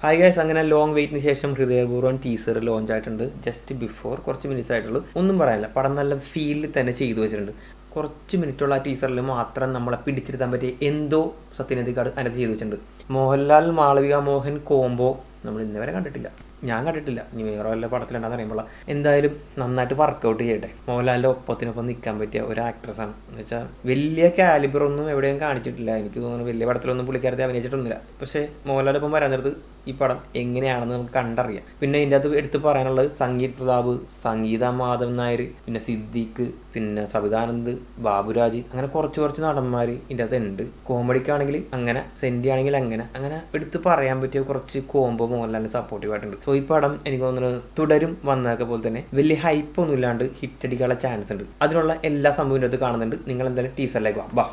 Hi guys, അങ്ങനെ long വെയിറ്റിന് ശേഷം ഹൃദയപൂർവ്വം ടീസർ ലോഞ്ച് ആയിട്ടുണ്ട്. ജസ്റ്റ് ബിഫോർ കുറച്ച് മിനിറ്റ്സ് ആയിട്ടുള്ളൂ. ഒന്നും പറയാനില്ല, പടം നല്ല ഫീലിൽ തന്നെ ചെയ്തു വെച്ചിട്ടുണ്ട്. കുറച്ച് മിനിറ്റുള്ള ആ ടീസറിൽ മാത്രം നമ്മളെ പിടിച്ചിരുത്താൻ പറ്റിയ എന്തോ സത്യനന്ദിക്കാട് അതിനകത്ത് ചെയ്തു വെച്ചിട്ടുണ്ട്. മോഹൻലാൽ മാളവിക മോഹൻ കോംബോ നമ്മൾ ഇന്നവരെ കണ്ടിട്ടില്ല, ഞാൻ കണ്ടിട്ടില്ല. ഇനി വേറെ വല്ല പടത്തിലുണ്ടെന്ന് അറിയുമ്പോൾ എന്തായാലും നന്നായിട്ട് വർക്കൗട്ട് ചെയ്യട്ടെ. മോഹൻലാലിൻ്റെ ഒപ്പത്തിനൊപ്പം നിൽക്കാൻ പറ്റിയ ഒരു ആക്ട്രസ്സാണ്. എന്ന് വെച്ചാൽ വലിയ കാലിബർ ഒന്നും എവിടെയും കാണിച്ചിട്ടില്ല. എനിക്ക് തോന്നുന്നു വലിയ പടത്തിലൊന്നും പുള്ളിക്കാരത്തെ അഭിനയിച്ചിട്ടൊന്നുമില്ല. പക്ഷേ മോഹൻലാലിനൊപ്പം വരാൻ നേരത്ത് ഈ പടം എങ്ങനെയാണെന്ന് നമുക്ക് കണ്ടറിയാം. പിന്നെ ഇതിൻ്റെ അകത്ത് എടുത്ത് പറയാനുള്ളത് സംഗീത് പ്രതാപ്, സംഗീത മാധവൻ നായർ, പിന്നെ സിദ്ദീഖ്, പിന്നെ സവിതാനന്ദ്, ബാബുരാജ്, അങ്ങനെ കുറച്ച് നടന്മാർ ഇതിൻ്റെ അകത്ത് ഉണ്ട്. കോമഡിക്കാണെങ്കിൽ അങ്ങനെ, സെൻറ്റി ആണെങ്കിൽ അങ്ങനെ എടുത്ത് പറയാൻ പറ്റിയ കുറച്ച് കോംബോ മോഹൻലാലിന് സപ്പോർട്ടീവ് ആയിട്ടുണ്ട്. സോ ഈ പടം എനിക്ക് തോന്നുന്നത് തുടരും വന്നതൊക്കെ പോലെ തന്നെ വലിയ ഹൈപ്പ് ഒന്നും ഇല്ലാണ്ട് ഹിറ്റ് അടിക്കാനുള്ള ചാൻസ് ഉണ്ട്. അതിനുള്ള എല്ലാ സംഭവം ഇതിനകത്ത് കാണുന്നുണ്ട്. നിങ്ങൾ എന്തായാലും ടീസറിലേക്ക് വാ.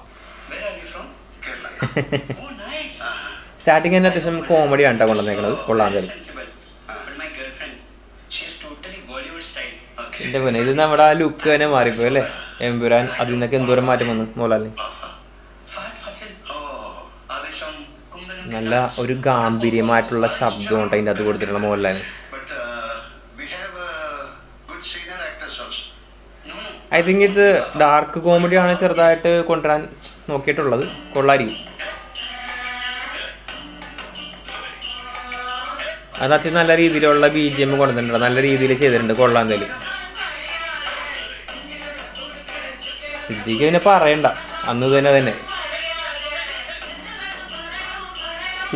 സ്റ്റാർട്ടിങ് തന്നെ അത്യാവശ്യം കോമഡിയാണ് കേട്ടോ കൊണ്ടുവന്നേക്കുന്നത്. കൊള്ളാൻ തരും. എൻ്റെ പിന്നെ ഇത് നമ്മുടെ ആ ലുക്ക് തന്നെ മാറിപ്പോയി അല്ലേ. എമ്പുരാൻ അതിൽ നിന്നൊക്കെ എന്തോരം മാറ്റം വന്നു മോഹൻലാലിന്. നല്ല ഒരു ഗാംഭീര്യമായിട്ടുള്ള ശബ്ദം ഉണ്ട് അതിൻ്റെ അത് കൊടുത്തിട്ടുള്ള മോഹൻലാലിന്. ഐ തിങ്ക് ഇത് ഡാർക്ക് കോമഡിയാണ് ചെറുതായിട്ട് കൊണ്ടുവരാൻ നോക്കിയിട്ടുള്ളത്. കൊള്ളായിരിക്കും. അത് അത്യാവശ്യം നല്ല രീതിയിലുള്ള BGM കൊണ്ടുവന്നിട്ടുണ്ട്. നല്ല രീതിയിൽ ചെയ്തിട്ടുണ്ട്. കൊള്ളാൻ എന്തായാലും. സിദ്ദീഖ് പിന്നെ പറയണ്ട, അന്ന് തന്നെ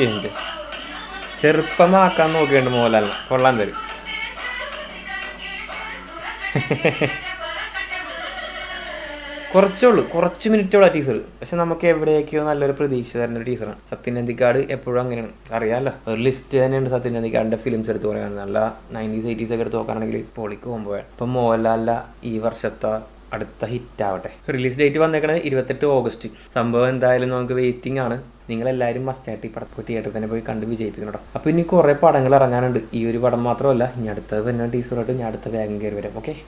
എന്ത് ചെറുപ്പമാക്കാൻ നോക്കിയുണ്ട് മോഹൻലാലിന്. കൊള്ളാൻ തരും. കുറച്ച് മിനിറ്റുള്ള ടീസർ, പക്ഷെ നമുക്ക് എവിടെയൊക്കെയോ നല്ലൊരു പ്രതീക്ഷ തരുന്ന ഒരു ടീച്ചറാണ്. സത്യനന്ദിക്കാട് എപ്പോഴും അങ്ങനെയാണ്, അറിയാമല്ലോ. ഒരു ലിസ്റ്റ് തന്നെയുണ്ട് സത്യനന്ദിക്കാടിൻ്റെ ഫിലിംസ് എടുത്ത് പറയുകയാണ്. നല്ല 90s 80s ഒക്കെ എടുത്ത് നോക്കുകയാണെങ്കിൽ പൊളിക്ക് പോകുമ്പോൾ ഇപ്പം മോഹൻലാലിൻ്റെ ഈ വർഷത്തെ അടുത്ത ഹിറ്റ് ആവട്ടെ. റിലീസ് ഡേറ്റ് വന്നേക്കണത് 28 ഓഗസ്റ്റ്. സംഭവം എന്തായാലും നമുക്ക് വെയിറ്റിംഗ് ആണ്. നിങ്ങളെല്ലാവരും മസ്റ്റായിട്ട് ഈ പടം തിയേറ്ററിൽ തന്നെ പോയി കണ്ട് വിജയിപ്പിക്കണം കേട്ടോ. അപ്പോൾ ഇനി കുറേ പടങ്ങൾ ഇറങ്ങാനുണ്ട്. ഈ ഒരു പടം മാത്രമല്ല, ഇനി അടുത്തത് പിന്നെ ടീച്ചറായിട്ട് ഞാൻ അടുത്ത വേഗം കയറി വരാം. ഓക്കെ.